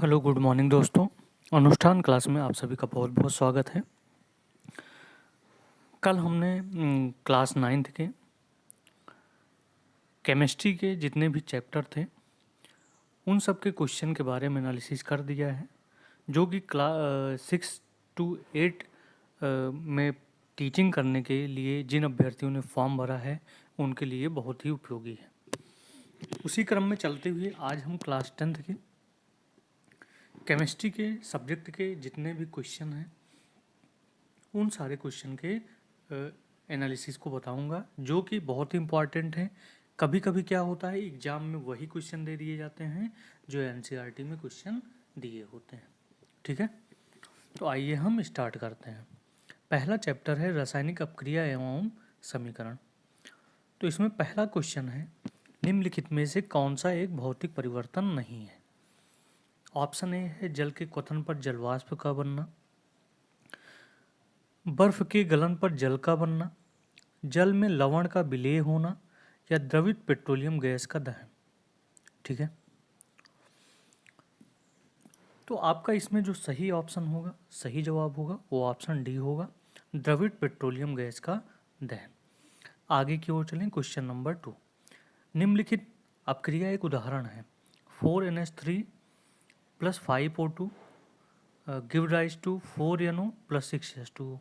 Hello good morning दोस्तों। अनुष्ठान class में आप सभी का बहुत बहुत स्वागत है। कल हमने क्लास 9th के केमिस्ट्री के जितने भी चैप्टर थे उन सब के क्वेश्चन के बारे में एनालिसिस कर दिया है, जो कि क्लास 6 to 8 में टीचिंग करने के लिए जिन अभ्यर्थियों ने फॉर्म भरा है उनके लिए बहुत ही उपयोगी है। उसी क्रम में चलते हुए आज हम क्लास 10th के केमिस्ट्री के सब्जेक्ट के जितने भी क्वेश्चन हैं उन सारे क्वेश्चन के एनालिसिस को बताऊंगा, जो कि बहुत ही इम्पॉर्टेंट है। कभी कभी क्या होता है, एग्जाम में वही क्वेश्चन दे दिए जाते हैं जो एनसीईआरटी में क्वेश्चन दिए होते हैं। ठीक है, तो आइए हम स्टार्ट करते हैं। पहला चैप्टर है रासायनिक अपक्रिया एवं समीकरण। तो इसमें पहला क्वेश्चन है, निम्नलिखित में से कौन सा एक भौतिक परिवर्तन नहीं है। ऑप्शन ए है जल के क्वथन पर जलवाष्प का बनना, बर्फ के गलन पर जल का बनना, जल में लवण का विलेय होना, या द्रवित पेट्रोलियम गैस का दहन। ठीक है, तो आपका इसमें जो सही ऑप्शन होगा, सही जवाब होगा, वो ऑप्शन डी होगा, द्रवित पेट्रोलियम गैस का दहन। आगे की ओर चलें। क्वेश्चन नंबर 2, निम्नलिखित अपक्रिया एक उदाहरण है। 4NH3 + 5O2 give rise to 4NO + 6H2O।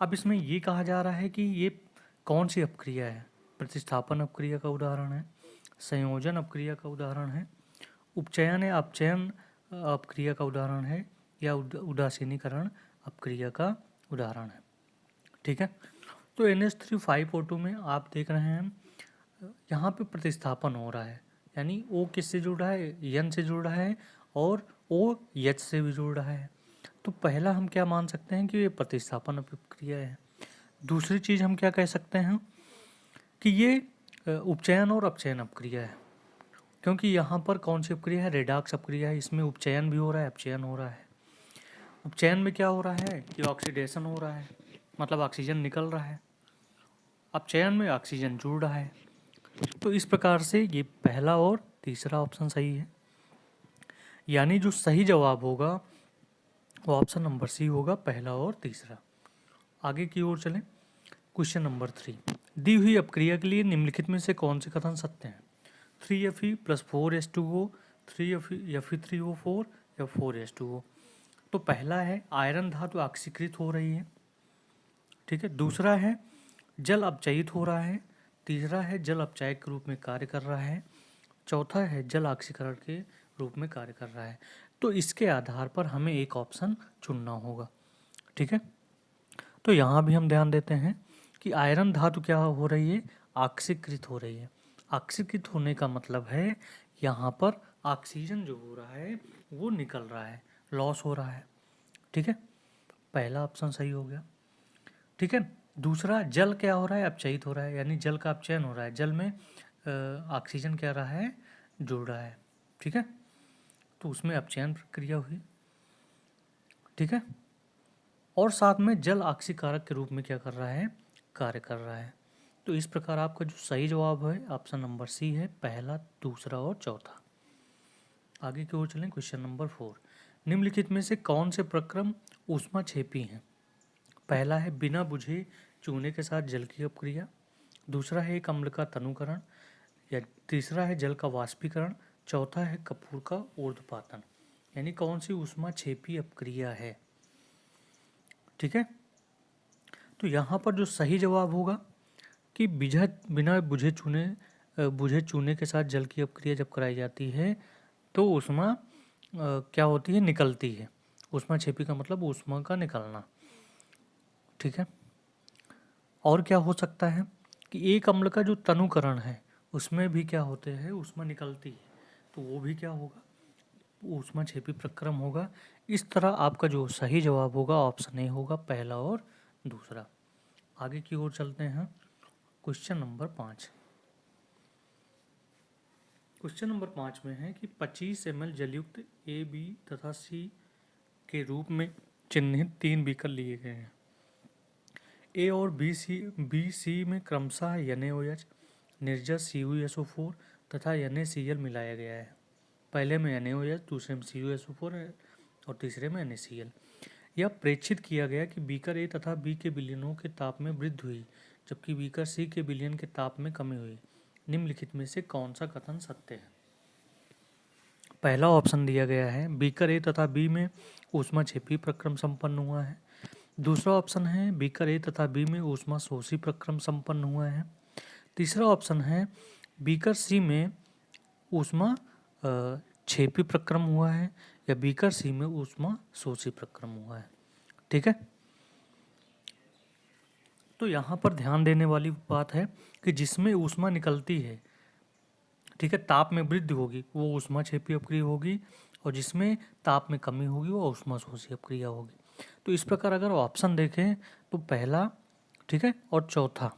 अब इसमें ये कहा जा रहा है कि ये कौन सी अपक्रिया है। प्रतिस्थापन अपक्रिया का उदाहरण है, संयोजन अपक्रिया का उदाहरण है, उपचयन या अपचयन अपक्रिया का उदाहरण है, या उदासीनीकरण अपक्रिया का उदाहरण है। ठीक है, तो NH3 5O2 में आप देख रहे हैं यहाँ पे प्रतिस्थापन हो रहा है, यानी O किससे जुड़ रहा है, N से जुड़ रहा है, और OH से भी जुड़ रहा है। तो पहला हम क्या मान सकते हैं कि ये प्रतिस्थापन अपक्रिया है। दूसरी चीज़ हम क्या कह सकते हैं कि ये उपचयन और अपचयन अपक्रिया है, क्योंकि यहाँ पर कौन सी अपक्रिया है, रेडॉक्स अपक्रिया है। इसमें उपचयन भी हो रहा है, अपचयन हो रहा है। उपचयन में क्या हो रहा है कि ऑक्सीडेशन हो रहा है, मतलब ऑक्सीजन निकल रहा है। अपचयन में ऑक्सीजन जुड़ रहा है। तो इस प्रकार से ये पहला और तीसरा ऑप्शन सही है, यानी जो सही जवाब होगा वो ऑप्शन नंबर सी होगा, पहला और तीसरा। आगे की ओर चलें। क्वेश्चन नंबर 3, दी हुई अपक्रिया के लिए निम्नलिखित में से कौन से कथन सत्य हैं। 3Fe + 4H2O, 3Fe3O4 या 4H2O। तो पहला है आयरन धातु ऑक्सीकृत हो रही है। ठीक है, दूसरा है जल अपचयित हो रहा है, तीसरा है जल अपचायक के रूप में कार्य कर रहा है, चौथा है जल ऑक्सीकरण के रूप में कार्य कर रहा है। तो इसके आधार पर हमें एक ऑप्शन चुनना होगा। ठीक है, तो यहाँ भी हम ध्यान देते हैं कि आयरन धातु क्या हो रही है, ऑक्सीकृत हो रही है। ऑक्सीकृत होने का मतलब है यहाँ पर ऑक्सीजन जो हो रहा है वो निकल रहा है, लॉस हो रहा है। ठीक है, पहला ऑप्शन सही हो गया। ठीक है, दूसरा जल क्या हो रहा है, अपचयित हो रहा है, यानी जल का अपचयन हो रहा है, जल में ऑक्सीजन क्या रहा है, जुड़ रहा है। ठीक है, तो उसमें अपचयन प्रक्रिया हुई। ठीक है, और साथ में जल ऑक्सीकारक के रूप में क्या कर रहा है, कार्य कर रहा है। तो इस प्रकार आपका जो सही जवाब है ऑप्शन नंबर सी है, पहला, दूसरा और चौथा। आगे की ओर चलें। क्वेश्चन नंबर 4, निम्नलिखित में से कौन से प्रक्रम ऊष्माक्षेपी हैं। पहला है बिना बुझे चूने के साथ जल की अपक्रिया, दूसरा है एक अम्ल का तनुकरण, या तीसरा है जल का वाष्पीकरण, चौथा है कपूर का ऊर्ध्वपातन। यानी कौन सी ऊष्माक्षेपी अपक्रिया है। ठीक है, तो यहाँ पर जो सही जवाब होगा कि बिना बुझे चूने के साथ जल की अपक्रिया जब कराई जाती है तो ऊष्मा क्या होती है, निकलती है। ऊष्माक्षेपी का मतलब ऊष्मा का निकलना। ठीक है, और क्या हो सकता है कि एक अम्ल का जो तनुकरण है उसमें भी क्या होते हैं, ऊष्मा निकलती है, तो वो भी क्या होगा, ऊष्माक्षेपी प्रक्रम होगा। इस तरह आपका जो सही जवाब होगा ऑप्शन ए होगा, पहला और दूसरा। आगे की ओर चलते हैं। क्वेश्चन नंबर 5, क्वेश्चन नंबर 5 में है कि 25 ml जलयुक्त ए, बी तथा सी के रूप में चिन्हित 3 बीकर लिए गए हैं। ए और बी सी में क्रमशः NaOH, निर्जस CuSO4 तथा NaCl मिलाया गया है। पहले में NaOH, दूसरे में CuSO4 है और तीसरे में NaCl। यह प्रेक्षित किया गया कि बीकर ए तथा बी के विलयनों के ताप में वृद्धि हुई जबकि बीकर सी के विलयन के ताप में कमी हुई। निम्नलिखित में से कौन सा कथन सत्य है? पहला ऑप्शन दिया गया है बीकर ए तथा बी में ऊष्माक्षेपी प्रक्रम संपन्न हुआ है। दूसरा ऑप्शन है बीकर ए तथा बी में ऊष्मा शोषी प्रक्रम संपन्न हुआ है। तीसरा ऑप्शन है बीकर सी में ऊष्मा क्षेपी प्रक्रम हुआ है या बीकर सी में ऊष्मा शोषी प्रक्रम हुआ है। ठीक है, तो यहाँ पर ध्यान देने वाली बात है कि जिसमें ऊष्मा निकलती है, ठीक है, ताप में वृद्धि होगी वो ऊष्मा क्षेपी अपक्रिया होगी और जिसमें ताप में कमी होगी वो ऊष्मा शोषी अपक्रिया होगी। तो इस प्रकार अगर ऑप्शन देखें तो पहला, ठीक है, और चौथा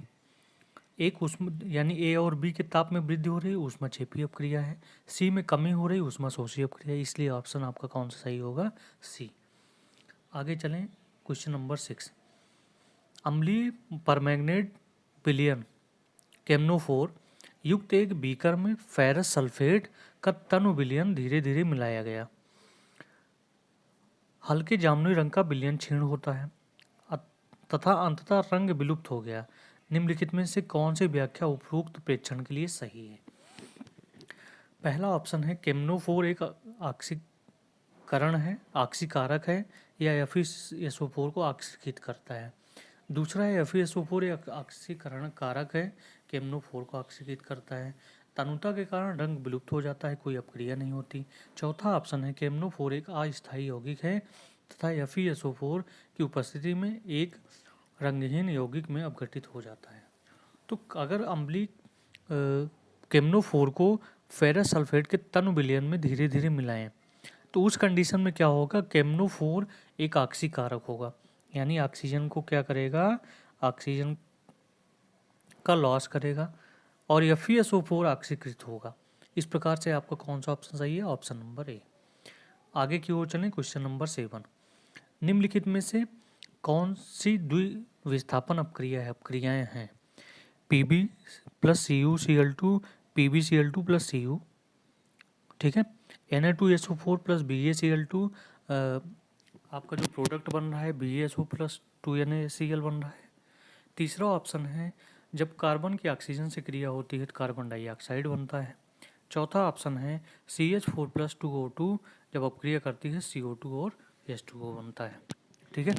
एक ऊष्मा यानी ए और बी के ताप में वृद्धि हो रही ऊष्मा क्षेपी अपक्रिया है, सी में कमी हो रही ऊष्मा शोषी अपक्रिया, इसलिए ऑप्शन आपका कौन सा सही होगा? सी। आगे चलें, क्वेश्चन नंबर 6। अम्लीय परमैंगनेट विलयन केमनोफोर युक्त एक बीकर में फेरस सल्फेट का तनु विलयन धीरे धीरे मिलाया गया। हल्के जामुनी रंग का विलयन क्षीण होता है तथा अंततः रंग विलुप्त हो गया। निम्नलिखित में से कौन सी व्याख्या उपरोक्त प्रेक्षण के लिए सही है? पहला ऑप्शन है केमनोफोर एक ऑक्सीकरण है, ऑक्सीकारक है या FeSO4 को ऑक्सीकृत करता है। दूसरा है FeSO4 एक ऑक्सीकरण कारक है, केमनोफोर को ऑक्सीकृत करता है। तनुता के कारण रंग विलुप्त हो जाता है, कोई अपक्रिया नहीं होती। चौथा ऑप्शन है केमनोफोर एक अस्थायी यौगिक है तथा FeSO4 की उपस्थिति में एक रंगहीन यौगिक में अपघटित हो जाता है। तो अगर अम्लीय केमनोफोर को फेरस सल्फेट के तनु विलयन में धीरे धीरे मिलाएं तो उस कंडीशन में क्या होगा? केमनोफोर एक ऑक्सीकारक होगा, यानी ऑक्सीजन को क्या करेगा? ऑक्सीजन का लॉस करेगा और FeSO4 ऑक्सीकृत होगा। इस प्रकार से आपका कौन सा ऑप्शन सही है? Option number A. आगे की ओर चलें, क्वेश्चन नंबर 7। निम्नलिखित में से कौन सी द्विविस्थापन अपक्रियाएं हैं? Pb plus CuCl2 PbCl2 plus Cu, ठीक है, Na2SO4 प्लस BaCl2 आपका जो प्रोडक्ट बन रहा है BaSO प्लस 2NaCl बन रहा है। तीसरा ऑप्शन है जब कार्बन की ऑक्सीजन से क्रिया होती है तो कार्बन डाइऑक्साइड बनता है। चौथा ऑप्शन है CH4 प्लस 2O2 जब अपक्रिया करती है CO2 और H2O बनता है। ठीक है,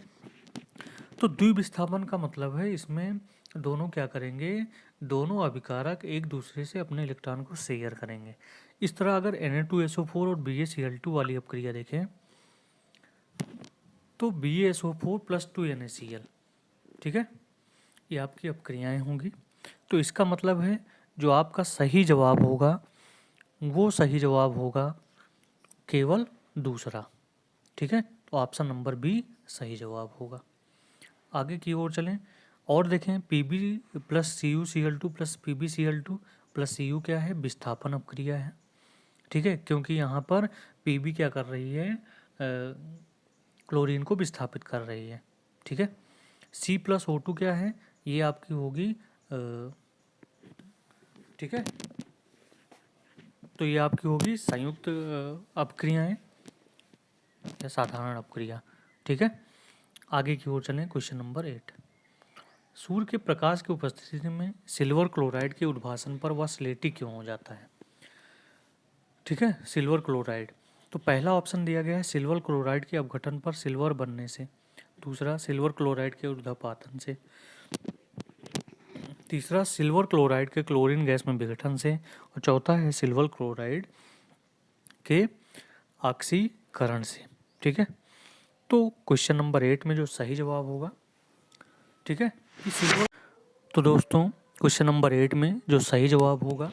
तो द्विविस्थापन का मतलब है इसमें दोनों क्या करेंगे? दोनों अभिकारक एक दूसरे से अपने इलेक्ट्रॉन को शेयर करेंगे। इस तरह अगर Na2SO4 और BaCl2 वाली अपक्रिया देखें तो BaSO4 प्लस 2NaCl, ठीक है, ये आपकी अपक्रियाएं होंगी। तो इसका मतलब है जो आपका सही जवाब होगा वो सही जवाब होगा केवल दूसरा। ठीक है, तो ऑप्शन नंबर बी सही जवाब होगा। आगे की ओर चलें और देखें Pb plus CuCl2 plus PbCl2 plus Cu क्या है? विस्थापन अपक्रिया है। ठीक है, क्योंकि यहाँ पर Pb क्या कर रही है? क्लोरीन को विस्थापित कर रही है। ठीक है, C प्लस O2 क्या है? ये आपकी होगी, ठीक है, तो ये आपकी होगी संयुक्त अपक्रियाएं या साधारण अपक्रिया। ठीक है, आगे की ओर चलें, क्वेश्चन नंबर 8। सूर्य के प्रकाश की उपस्थिति में सिल्वर क्लोराइड के उद्भासन पर वह स्लेटी क्यों हो जाता है? ठीक है, सिल्वर क्लोराइड, तो पहला ऑप्शन दिया गया है सिल्वर क्लोराइड के अपघटन पर सिल्वर बनने से, दूसरा सिल्वर क्लोराइड के ऊर्ध्वपातन से, तीसरा सिल्वर क्लोराइड के क्लोरीन गैस में विघटन से और चौथा है सिल्वर क्लोराइड के ऑक्सीकरण से। ठीक है, तो क्वेश्चन नंबर 8 में जो सही जवाब होगा, ठीक है, कि सिल्वर, तो दोस्तों क्वेश्चन नंबर 8 में जो सही जवाब होगा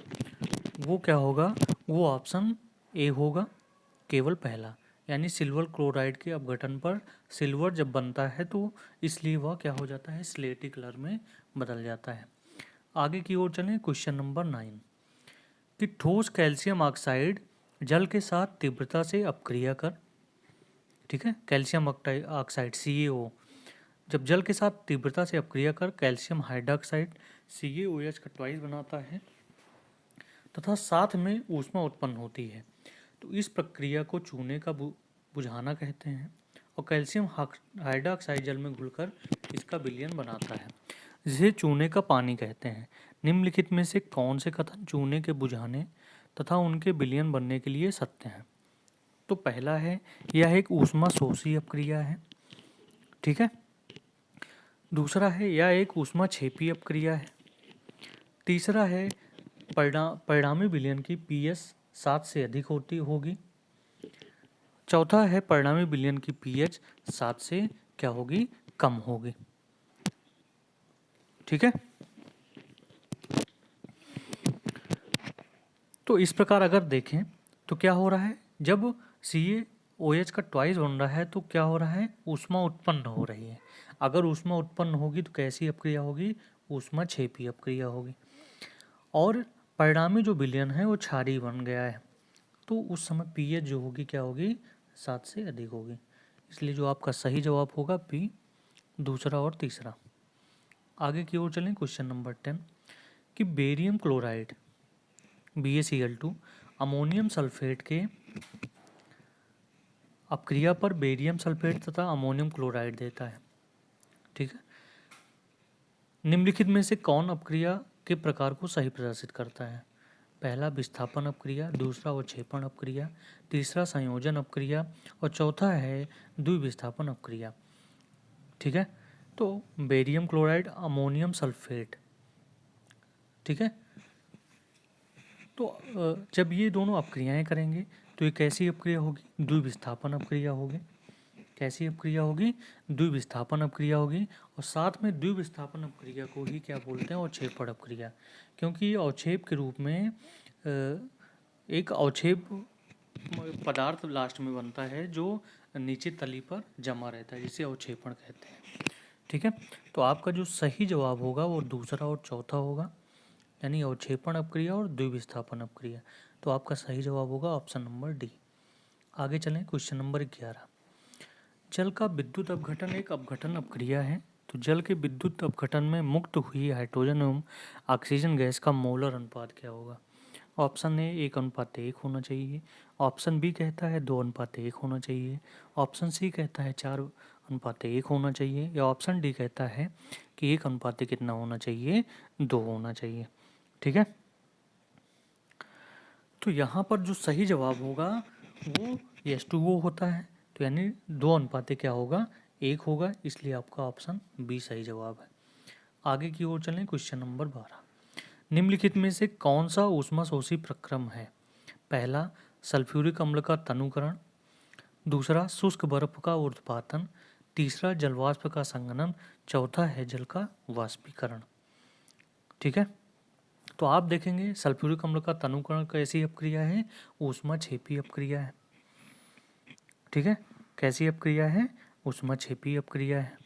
वो क्या होगा? वो ऑप्शन ए होगा, केवल पहला, यानी सिल्वर क्लोराइड के अपघटन पर सिल्वर जब बनता है तो इसलिए वह क्या हो जाता है? स्लेटी कलर में बदल जाता है। आगे की ओर चलें, क्वेश्चन नंबर 9 कि ठोस कैल्शियम ऑक्साइड जल के साथ तीव्रता से अपक्रिया कर, ठीक है, कैल्शियम ऑक्साइड CaO जब जल के साथ तीव्रता से अपक्रिया कर कैल्शियम हाइड्रोक्साइड CaOH का ट्वाइस बनाता है तथा साथ में ऊष्मा उत्पन्न होती है, तो तो इस प्रक्रिया को चूने का बुझाना कहते हैं। और कैल्शियम हाइड्रॉक्साइड जल में घुलकर इसका विलयन बनाता है, जिसे चूने का पानी कहते हैं। निम्नलिखित में से कौन से कथन चूने के बुझाने तथा उनके विलयन बनने के लिए सत्य हैं? तो पहला है, यह एक ऊष्मा शोषी अपक्रिया है। ठीक है। दूसरा है, यह एक ऊष्मा छेपी अपक्रिया है। तीसरा है, परिणामी विलयन की pH 7 से अधिक होगी। चौथा है, परिणामी विलयन की pH 7 से क्या होगी, कम होगी। ठीक है। तो इस प्रकार अगर देखें तो क्या हो रहा है, जब CaOH का ट्वाइस बन रहा है तो क्या हो रहा है, ऊष्मा उत्पन्न हो रही है। अगर ऊष्मा उत्पन्न होगी तो कैसी अपक्रिया होगी, ऊष्मा छेपी अपक्रिया होगी। और परिणामी जो विलयन है वो क्षारीय बन गया है, तो उस समय pH जो होगी क्या होगी, 7 से अधिक होगी। इसलिए जो आपका सही जवाब होगा बी, दूसरा और तीसरा। आगे की ओर चलें। क्वेश्चन नंबर 10 कि barium chloride BaCl2 ammonium sulphate के अपक्रिया पर बेरियम सल्फेट तथा अमोनियम क्लोराइड देता है। ठीक है। निम्नलिखित में से कौन अपक्रिया के प्रकार को सही प्रदर्शित करता है? पहला विस्थापन अपक्रिया, दूसरा अवक्षेपण अपक्रिया, तीसरा संयोजन अपक्रिया और चौथा है द्विविस्थापन अपक्रिया। ठीक है। तो बेरियम क्लोराइड अमोनियम सल्फेट, ठीक है, तो जब ये दोनों अपक्रियाएं करेंगे तो ये कैसी अपक्रिया होगी, द्विविस्थापन अपक्रिया होगी। कैसी अपक्रिया होगी, द्विविस्थापन अपक्रिया होगी। और साथ में द्विविस्थापन अपक्रिया को ही क्या बोलते हैं, अवक्षेपण अपक्रिया, क्योंकि ये अवक्षेप के रूप में एक अवक्षेप पदार्थ लास्ट में बनता है जो नीचे तली पर जमा रहता है, जिसे अवक्षेपण कहते हैं। ठीक है। तो आपका जो सही जवाब होगा वो दूसरा और चौथा होगा, यानी अवक्षेपण अपक्रिया और द्विविस्थापन अपक्रिया। तो आपका सही जवाब होगा ऑप्शन नंबर डी। आगे चलें। क्वेश्चन नंबर 11, जल का विद्युत अपघटन एक अपघटन अपक्रिया है। तो जल के विद्युत अपघटन में मुक्त हुई हाइड्रोजन एवं ऑक्सीजन गैस का मोलर अनुपात क्या होगा? ऑप्शन ए 1:1 होना चाहिए, ऑप्शन बी कहता है 2:1 होना चाहिए, ऑप्शन सी कहता है 4:1 होना चाहिए, या ऑप्शन डी कहता है कि 1 कितना होना चाहिए, 2 होना चाहिए। ठीक है। तो यहाँ पर जो सही जवाब होगा वो H2O होता है, तो यानी 2 क्या होगा, 1 होगा, इसलिए आपका ऑप्शन बी सही जवाब है। आगे की ओर चलें। क्वेश्चन नंबर 12, निम्नलिखित में से कौन सा ऊष्माशोषी प्रक्रम है? पहला सल्फ्यूरिक अम्ल का तनुकरण, दूसरा शुष्क बर्फ का ऊर्ध्वपातन, तीसरा जलवाष्प का संघनन, चौथा है जल का वाष्पीकरण। ठीक है। तो आप देखेंगे सल्फ्यूरिक अम्ल का तनुकरण कैसी अपक्रिया है, ऊष्मा छेपी अपक्रिया है। ठीक है। कैसी अपक्रिया है, ऊष्मा छेपी अपक्रिया है।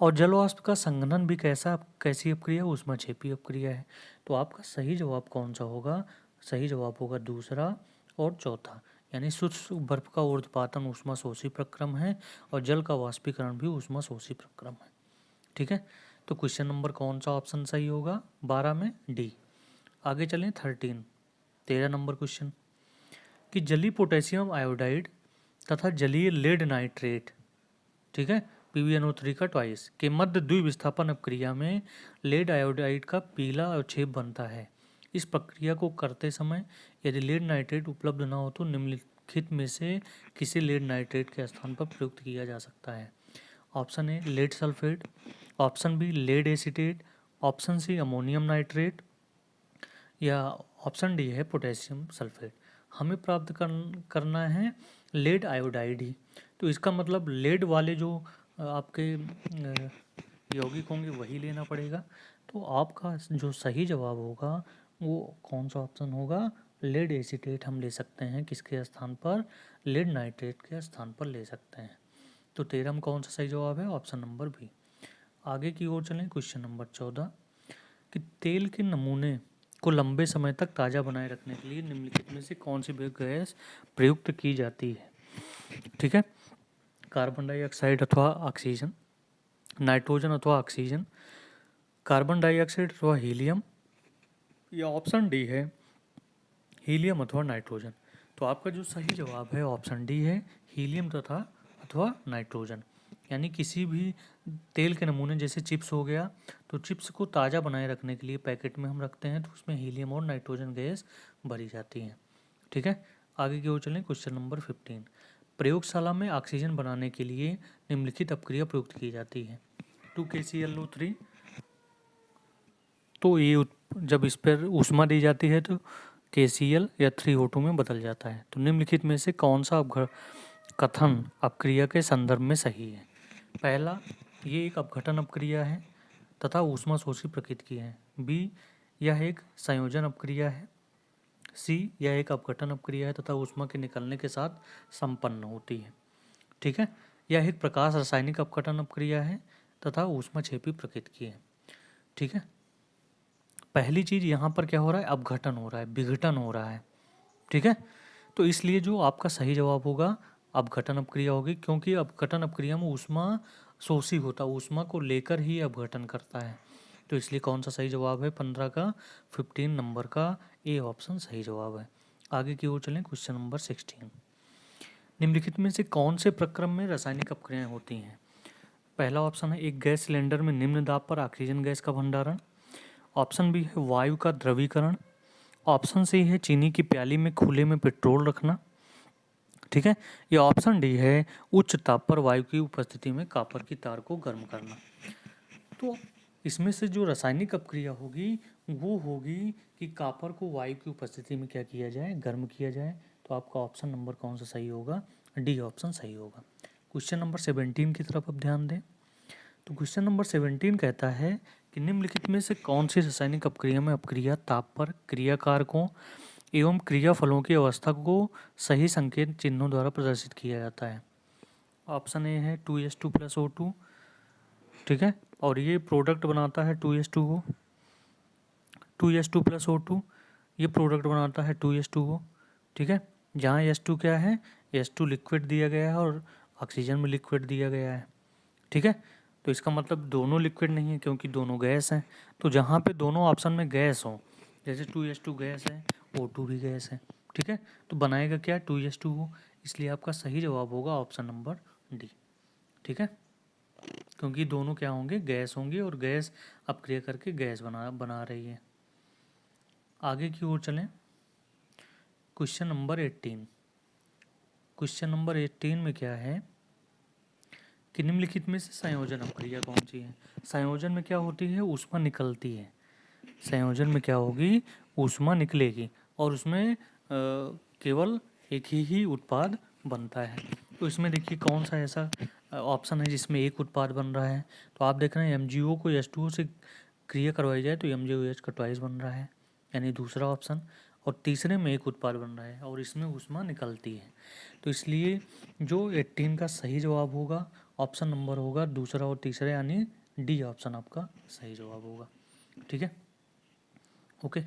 और जलवाष्प का संघनन भी कैसी अपक्रिया, ऊष्मा छेपी अपक्रिया है। तो आपका सही जवाब कौन सा होगा, सही जवाब होगा दूसरा और चौथा, यानी शुष्क बर्फ का ऊर्ध्वपातन ऊष्मा शोषी प्रक्रम है और जल का वाष्पीकरण भी ऊष्मा शोषी प्रक्रम है। ठीक है। तो क्वेश्चन नंबर कौन सा ऑप्शन सही होगा, 12 में डी। आगे चलें 13 नंबर क्वेश्चन कि जलीय पोटेशियम आयोडाइड तथा जलीय लेड नाइट्रेट, ठीक है, PbNO3 का ट्वाइस के मध्य द्विविस्थापन अपक्रिया में लेड आयोडाइड का पीला अवक्षेप बनता है। इस प्रक्रिया को करते समय यदि लेड नाइट्रेट उपलब्ध न हो तो निम्नलिखित में से किसी लेड नाइट्रेट के स्थान पर प्रयुक्त किया जा सकता है? Option A lead sulphate, option B lead acetate, option C ammonium nitrate, या ऑप्शन डी है पोटेशियम सल्फेट। हमें प्राप्त करना है लेड आयोडाइड ही, तो इसका मतलब लेड वाले जो आपके यौगिक होंगे वही लेना पड़ेगा। तो आपका जो सही जवाब होगा वो कौन सा ऑप्शन होगा, लेड एसीटेट हम ले सकते हैं, किसके स्थान पर, लेड नाइट्रेट के स्थान पर ले सकते हैं। तो 13 में कौन सा सही जवाब है, ऑप्शन नंबर बी। आगे की ओर चलें। क्वेश्चन नंबर 14 कि तेल के नमूने को लंबे समय तक ताज़ा बनाए रखने के लिए निम्नलिखित में से कौन सी गैस प्रयुक्त की जाती है? ठीक है। कार्बन डाइऑक्साइड अथवा ऑक्सीजन, नाइट्रोजन अथवा ऑक्सीजन, कार्बन डाइऑक्साइड अथवा हीलियम, या ऑप्शन डी है हीलियम अथवा नाइट्रोजन। तो आपका जो सही जवाब है ऑप्शन डी है, हीलियम तथा अथवा नाइट्रोजन। यानी किसी भी तेल के नमूने जैसे चिप्स हो गया, तो चिप्स को ताज़ा बनाए रखने के लिए पैकेट में हम रखते हैं, तो उसमें हीलियम और नाइट्रोजन गैस भरी जाती है। ठीक है, आगे की ओर चलें। क्वेश्चन नंबर 15, प्रयोगशाला में ऑक्सीजन बनाने के लिए निम्नलिखित अपक्रिया प्रयुक्त की जाती है। 2KClO3, तो ये जब इस पर ऊष्मा दी जाती है तो KCl या 3O2 में बदल जाता है। तो निम्नलिखित में से कौन सा कथन अपक्रिया के संदर्भ में सही है? पहला, ये एक अपघटन अपक्रिया है तथा ऊष्मा शोषी प्रकृति की है। बी, यह एक संयोजन अपक्रिया है। सी, यह एक अपघटन अपक्रिया है तथा ऊष्मा के निकलने के साथ संपन्न होती है। ठीक है, यह एक प्रकाश रासायनिक अपघटन अपक्रिया है तथा ऊष्मा छेपी प्रकृति की है। ठीक है, पहली चीज यहाँ पर क्या हो रहा है, अपघटन हो रहा है, विघटन हो रहा है। ठीक है, तो इसलिए जो आपका सही जवाब होगा अपघटन अपक्रिया होगी, क्योंकि अपघटन अपक्रिया में ऊष्मा शोषी होता है, ऊष्मा को लेकर ही अपघटन करता है। तो इसलिए कौन सा सही जवाब है 15 का 15 नंबर का ए ऑप्शन सही जवाब है। आगे की ओर चलें। क्वेश्चन नंबर 16, निम्नलिखित में से कौन से प्रक्रम में रासायनिक अपक्रियाएं होती हैं? पहला ऑप्शन है एक गैस सिलेंडर में निम्न दाब पर ऑक्सीजन गैस का भंडारण। ऑप्शन बी है वायु का द्रवीकरण। ऑप्शन सी है चीनी की प्याली में खुले में पेट्रोल रखना। ठीक है, ये ऑप्शन डी है उच्च ताप पर वायु की उपस्थिति में कॉपर की तार को गर्म करना। तो इसमें से जो रासायनिक अपक्रिया होगी वो होगी कि कॉपर को वायु की उपस्थिति में क्या किया जाए, गर्म किया जाए। तो आपका ऑप्शन नंबर कौन सा सही होगा? डी ऑप्शन सही होगा। क्वेश्चन नंबर 17 की तरफ अब ध्यान दें। तो क्वेश्चन नंबर 17 कहता है कि निम्नलिखित में से कौन सी रासायनिक अपक्रिया में अपक्रिया ताप पर क्रिया कारकों एवं क्रिया फलों की अवस्था को सही संकेत चिन्हों द्वारा प्रदर्शित किया जाता है? ऑप्शन ए है 2s2+O2। ठीक है, और ये प्रोडक्ट बनाता है 2s2O, 2s2+O2 ये प्रोडक्ट बनाता है 2s2O। ठीक है, जहाँ s2 क्या है, s2 लिक्विड दिया गया है और ऑक्सीजन में लिक्विड दिया गया है। ठीक है, तो इसका मतलब दोनों लिक्विड नहीं है क्योंकि दोनों गैस हैं। तो जहाँ पे दोनों ऑप्शन में गैस हो, जैसे 2s2 गैस है, O2 भी गैस है। ठीक है, तो बनाएगा क्या 2s2O, इसलिए आपका सही जवाब होगा ऑप्शन नंबर डी। ठीक है, क्योंकि दोनों क्या होंगे, गैस होंगे और गैस अपक्रिया करके गैस बना रही है। आगे की ओर चलें। क्वेश्चन नंबर 18, क्वेश्चन नंबर 18 में क्या है कि निम्नलिखित में से संयोजन अपक्रिया कौन सी है? संयोजन में क्या होती है, ऊष्मा निकलती है। संयोजन में क्या होगी, ऊष्मा निकलेगी और उसमें केवल एक ही उत्पाद बनता है। तो इसमें देखिए कौन सा ऐसा ऑप्शन है जिसमें एक उत्पाद बन रहा है। तो आप देख रहे हैं MgO को H2O से क्रिया करवाई जाए तो MgOH का ट्वाइस बन रहा है, यानी दूसरा ऑप्शन। और तीसरे में एक उत्पाद बन रहा है और इसमें ऊष्मा निकलती है। तो इसलिए जो 18 का सही जवाब होगा ऑप्शन नंबर होगा दूसरा और तीसरा, यानी डी ऑप्शन आपका सही जवाब होगा। ठीक है, ओके।